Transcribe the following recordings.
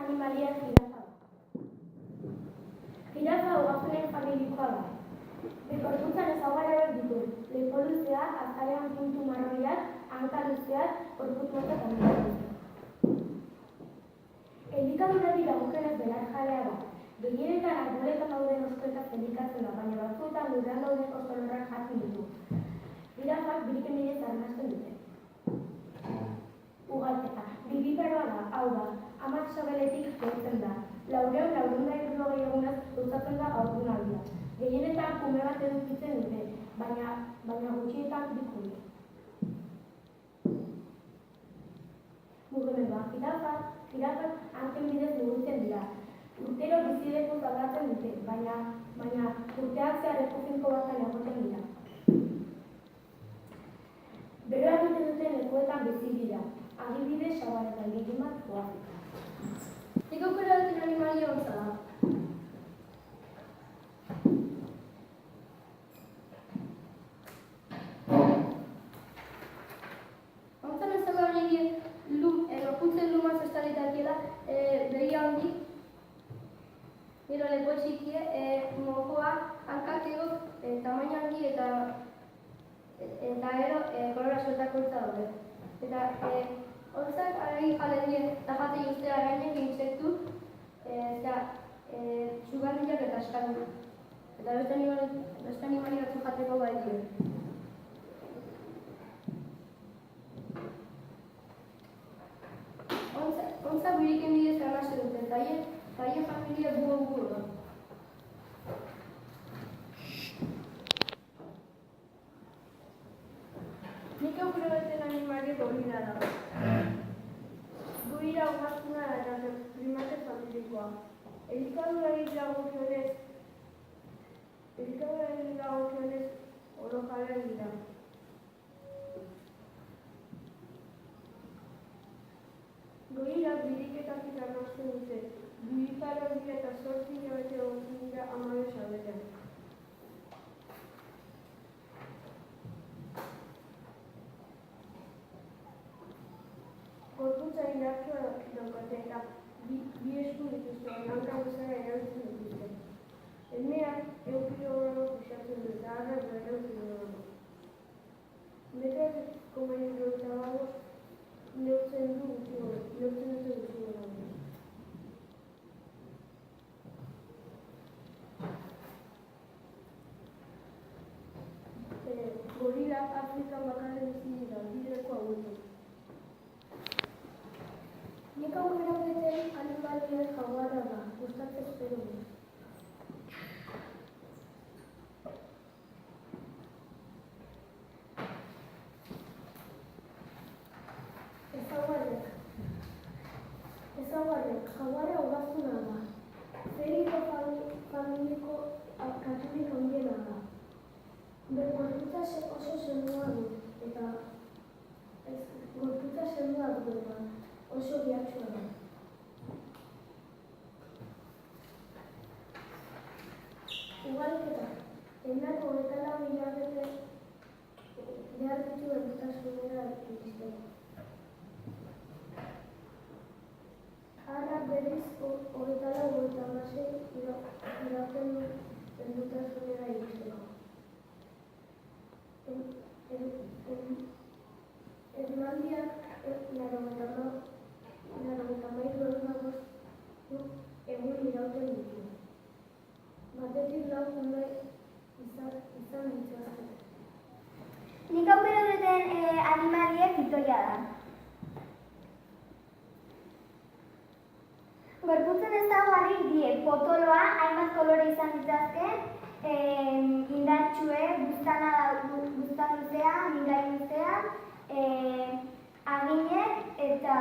animalia jirafa. Jirafa ugaztunen familikoa da. Gorputzan ezaugarri hauek ditu: lepo luzea, azalean puntu marroiak, hanka luzeak, gorputz motza eta mila luzea. Elikadurari dagokionez belarjalea da. Gehienetan arboletan dauden hostoetan elikatzen da, baina batzuetan lurrean dauden hosto-lorrak jaten ditu. Jirafak biriken bidez arnasten dute. Ugalketa. Bibiperoa da, hau da, amak sabeletik jotzen da. 450 egunez luzatzen da haurdunaldia. Gehienetan kume bat edukitzen dute, baina gutxietan bikume. Mugimendua. Jirafak hanken bidez mugitzen dira. Urtero bizileku aldatzen dute, baina urteak zehar finko batean egoten dira. Beroa egiten duten lekuetan bizi dira. Adibidez, sabaretan gehienak Afrika. Nik aukera duten animalia hotza da. Hontzan ez dago nire gorputzen lumaz estalitakiela begia handi, gero lepo txikie, mokoa, hankak ego, tamaina handi eta gero kolora sueltako urtza daude. Eta hotzak aragi jalendien eta jate justea gainek insektu, txugandilak eta eskandu. Eta beste animali batzu jateko bai dira. Hontzak biriken bidez arnasten dute, eta haien familia bugo da. Nik aukera duten animalia gorila da. Gorila ugaztuna da eta primate familikoa. Elikadurari dagokionez orojaleak dira. Gorilak biriketatik arnasten dute. Bibiparoak dira eta 8 hilabete egoten dira 12 sabetean. Gorputza indartsua daukate eta bi esku dituzte, hanka bezala erabiltzen dituzte. Emeak eukilogramo pisatzen du eta harrak berreukilogramo. Metrak neurtzen dute gutxi. Gorilak Afrikan bakarrik bizi dira, biderako hauetan. Nik aukera duten animalia jaguarra da, gustatzen espero du. Ezaugarriak, jaguarra ugaztuna da. Feriko familiko katurik handiena da. Gorputza oso sendoa du eta oso gihatsua da. Ugalketa, ehuneko 24 hilabete behar ditu heldutasunera iristeko. Harrak berriz 24-26 irauten du heldutasunera iristeko. Erlandiak 93 egun irauten ditu. Batetik 4 kume izan ditzazte. Nik aukera duten animalia pitoia da. Gorputzen ezaugarri die potoloa, hainbat kolore izan ditzazke, indartsue, buztan luzea, mingai luzea, aginek eta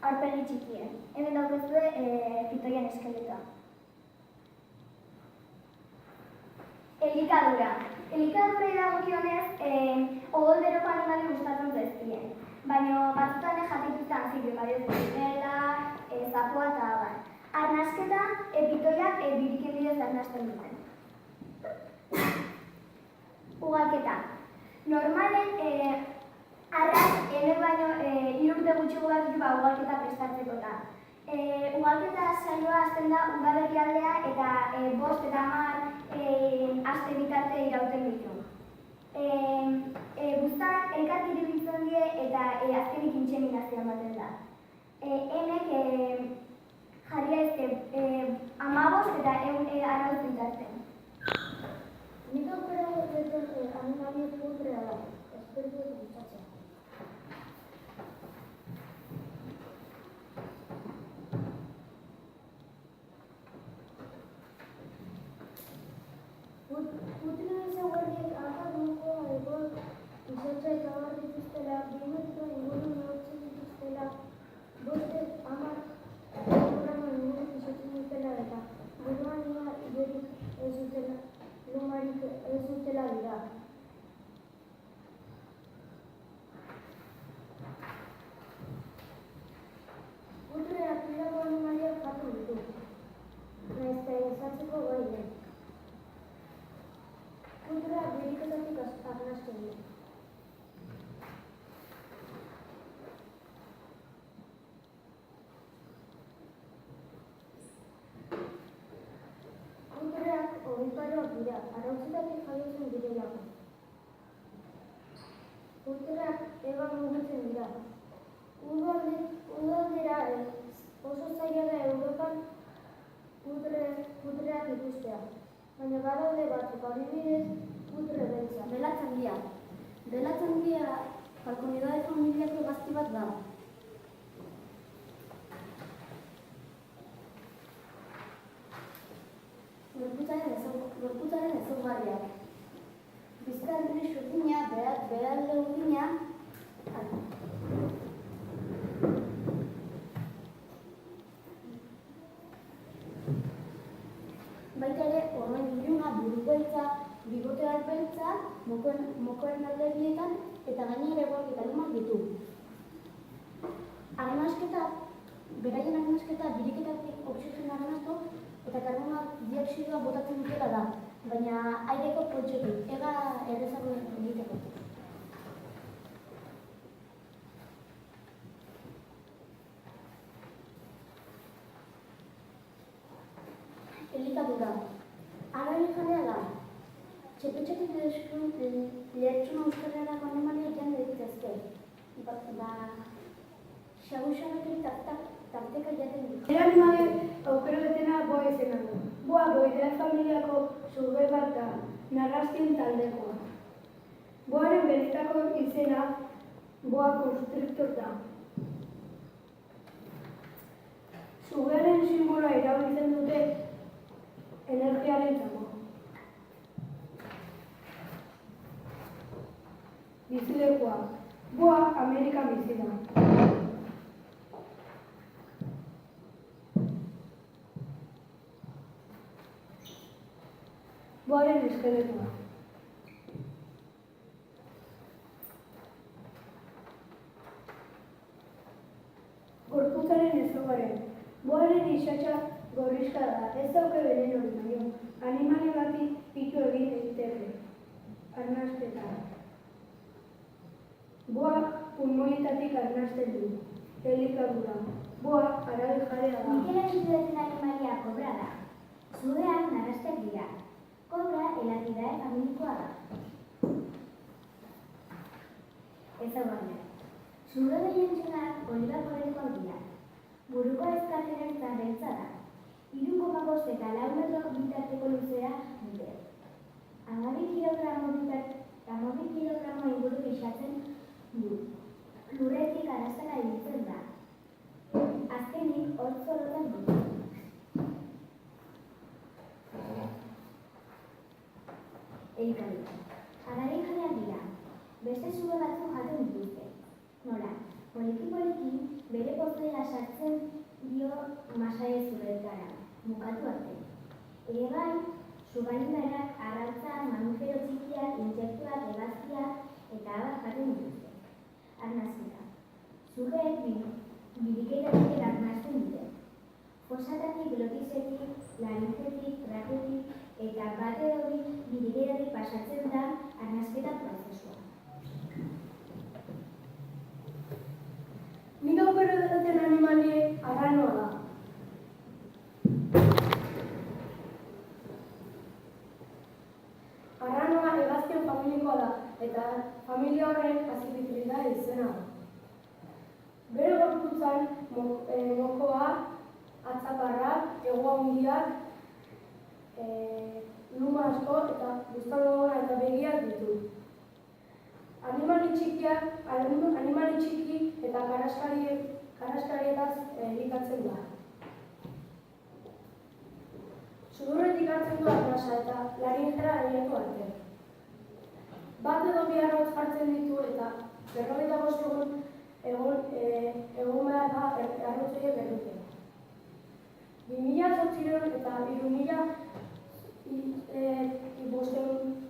aurpegi txikien. Hemen daukezue pitoian eskeletoa. Elikadura. Elikadurei dagokionez, odolberoko animali gustatzen zaizkien. Baina batzutan jatituzte anfibio, zirela, zapoa eta abar. Arnasketa, pitoiak biriken bidez arnasten duten. Ugalketa. Normalen, arrak baino 3 urte gutxi ugalketa prestatzeko da. Ugalketa saioa hasten da udaberrialdea eta 5 eta 10 aste bitarte irauten ditu. Guztan elkar iruditzen die eta azkenik intseminazioa ematen da. Hemek jarria ezke 15 eta 100 arauz bitartean. Nik aukera duten animaliek putrea da, espero dut gustatzea. Putreen ezaugarriek akademiko egoak izotza eta abar dituztela, 2 metro inguru neurtzen dituztela, 5-10 kilogramo inguru izotzen dutela eta buruan ia iberik ez dutela, lumarik ez dutela dira. Putreak hilako animaliak jatu ditu, nahiz eta ezatzeko gai den. Putreak beriketatik arnasten du. Putreak obiparoak dira, arautzetatik jaiotzen direlako. Putreak eban mugitzen dira. Udaldera oso zaila da Europan putreak ikustea. Baina badaude batzuk, adibidez, putre beltza. Belatzendia. Belatzendia Falconidae familiako hegazti bat da. Gorputzaren ezaugarriak. Bizkar gris urdina, behealde urdina, baita ere, ormain iluna, buru beltza, bigote beltza, mokoen alde bietan, eta gainera egoak eta lumak ditu. Arnasketa, beraien arnasketa biriketatik oxigena arnastu eta karbono dioxidoa botatzen dutela da, baina aireko poltsetik, ega errezago egiteko. Elikadura. Araña janea da. Txepetxetik lertxuna euskarrerako animaliak jan daitezke. Xaguxarrak ere tarteka jaten ditu. Nire animaliek aukera betena boa izena du. Boa boidea familiako zurbe bat da, narrastien taldekoa. Boaren benetako izena boa constrictor da. Zurbearen sinboloa erabiltzen dute energiarentzako. Bizilekua. Boa Amerikan bizi da. Boaren eskeletoa. Gorputzaren ezaugarriak. Boaren isatsa gorrixka da, ez dauke benenorik baino. Animali bati pitu egin daiteke. Arnasketa. Boa pulmoietatik arnasten du. Elikadura. Boa arabi jarea da. Nik erabiltzen animalia kobra da. Zureak narrastek dira. Kobra Elatidae familikoa da. Ezaugarriak. Zure gehientsunak oliba korekoak dira. Buruko ezkaterantza beltza da. 3,5 eta 4 metro bitarteko luzea dute. 12 kilogramo inguru pisatzen du. Lurretik arrastaka ibiltzen da. Azkenik hotz zorotan du. Elikadura. Arabi jaleak dira. Beste zure batzuk jaten dituzte. Nola, poliki bere pozera sartzen dio masaia zuretara, bukatu arte. Ere bai, subaindarak, arrautza, mamifero txikiak, intsektuak, hegaztiak eta abar jaten dituzte. Arnasketa. Zureek biriketatik arnasten dute. Fosatatik, glotizetik, laringetik, traketik eta bat edo biriketatik pasatzen da arnasketa prozesua. Nik aukera duten animaliek arranoa da. familia horren azipitrilda izena. Bere gorputzan mokoa, atzaparra, hego handiak, luma asko eta buztanogona eta begiak ditu. Animali txiki eta karaskarietaz elikatzen da. Sudurretik hartzen du arnasa eta laringera ariatu arte. Bat edo bi arrautz jartzen ditu eta 45 egun behar da arrautzeiek berrute. 2008 eta 3500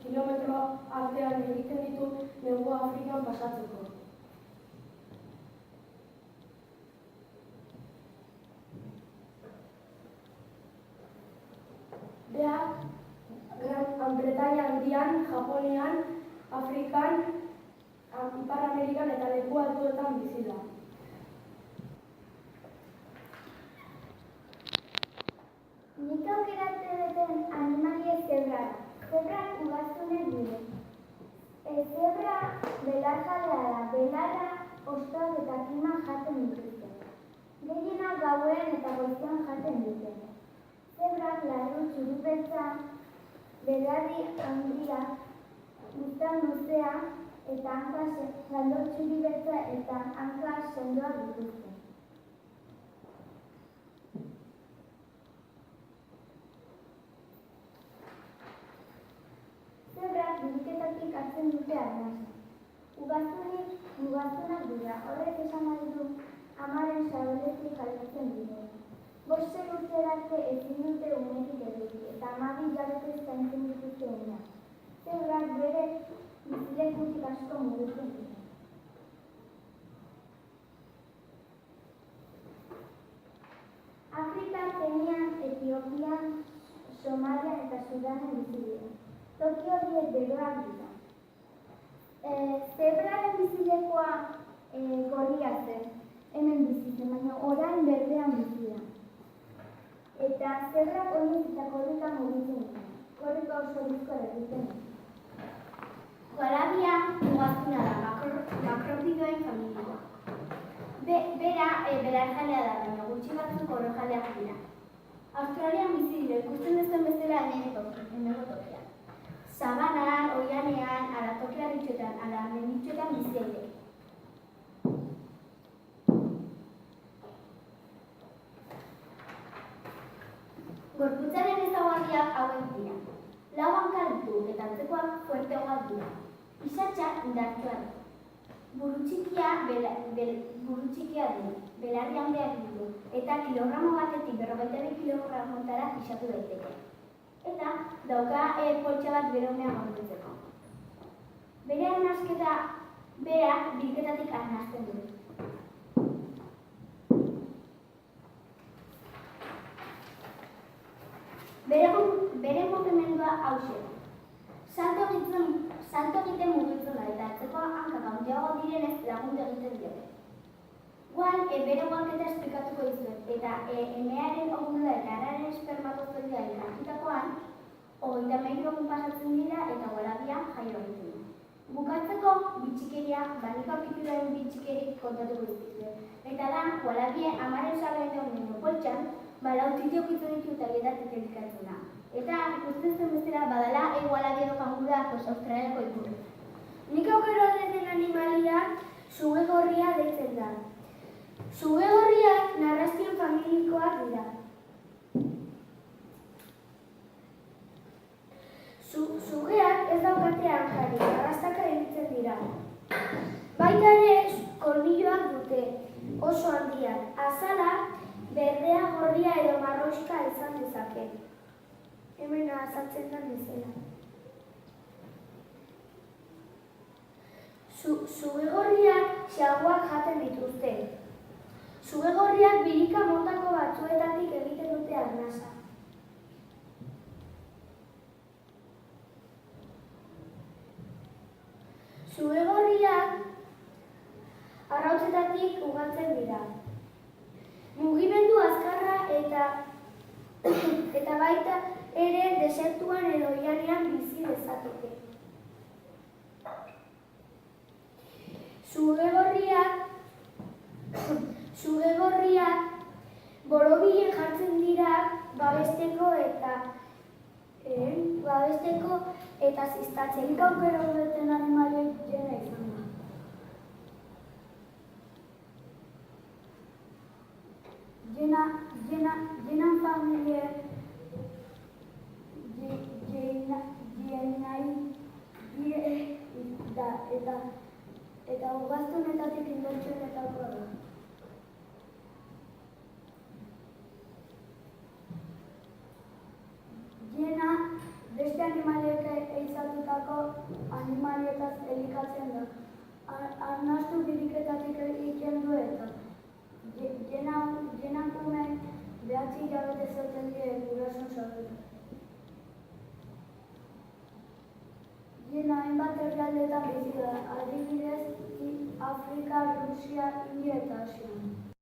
kilometro artean egiten ditu negua Afrikan pasatzeko. Beak, Gran Bretaña handian, Japonian, Afrikan, Ipar Amerikan eta leku altuetan bizi da. Nik aukeratzen duten animalia zebra. Zebrak ugaztunen dira. Zebra belarjalea da, belarra, hostoak eta klima jaten dituzte. Gehienak gauean eta goizean jaten dute. Zebrak larru txuripetza, belarri handia, buztan luzea eta hanka landor txuripetza eta hanka sendoak dituzte. Zebrak biriketatik hartzen dute arnasa. Ugaztunak dira, horrek esan nahi du amaren saboletik aldatzen dira. 5 urtera arte ezin dute umetik eduki eta 12 hilabete zaintzen dituzte umeak. Zebrak bere bizilekutik asko mugitzen dira. Afrikan, Kenian, Etiopian, Somalian eta Sudanen bizi dira. Toki horiek beroak dira. Zebraren bizilekoa gorria zen, hemen bizi zen, baina orain berdean bizi da. Eta zebrak oinez eta korrika mugitzen dira. Korrika oso bizkor egiten dira. Koalabia ugaztuna da, makropidoen familia. Bera belarjalea da, baina gutxi batzuk orojaleak dira. Australian bizi dira, ikusten duzuen bezala hemengo tokian. Sabanan, oianean, ala toki harritxoetan, ala menditxoetan bizi daiteke. Gorputzaren ezaugarriak hauek dira. Lau hanka ditu eta antzekoak fuerteagoak dira. Isatsa indartsua da. Buru txikia du, belarri handiak ditu, eta kilogramo batetik 42 kilogramotara pisatu daiteke. Eta dauka poltsa bat bere umea gorputzeko. Bere arnasketa berak bilketatik arnasten du. Bere mugimendua hauxe da. Salto egiten mugitzen da eta atzekoa hankak handiago direnez lagundu egiten diote. Guain bere ugalketa esplikatuko dizuet eta emearen ovulua eta arraren espermatozoidea elkartutakoan 33 egun pasatzen dira eta koalabian jaio egiten du. Bukatzeko bitxikeria, nik aurkitu duen bitxikerik kontatuko dizkizuet. Eta da, koalabie amaren saluen dauden poltsan, lautiti okitzen ditu eta bietatik elikatzen da. Eta ikusten zen bezala badala koalabie edo kangura Australiako ikur. Nik aukeratzen den animalia sugegorria deitzen da. Sugegorriak narrastien familikoak dira. Sugeak ez daukate hankarik, arrastaka egiten dira. Baita ere, kolmilloak dute, oso handiak. Azala, berdea, gorria edo marroxka izan dezake. Hemen azaltzen da bezala. Sugegorriak xaguak jaten dituzte. Sugegorriak birika motako batzuetatik egiten dute arnasa. Sugegorriak arrautzetatik ugaltzen dira. Mugimendu azkarra eta baita ere desertuan edo oianean bizi dezakete. Sugegorriak borobilen jartzen dira babesteko eta ziztatzen. Aukera duten animaliek jena izan da. Jenan familie eta ugaztunetatik inbertsioenetakoa da. Jena beste animaliek ehizatutako animalietaz elikatzen da. Arnastu biriketatik egiten du eta jenan kumek 9 hilabete zaten die gurasoen sartu. Jena hainbat herrialdeetan bizi da, adibidez Afrika, Rusia, India eta Asian.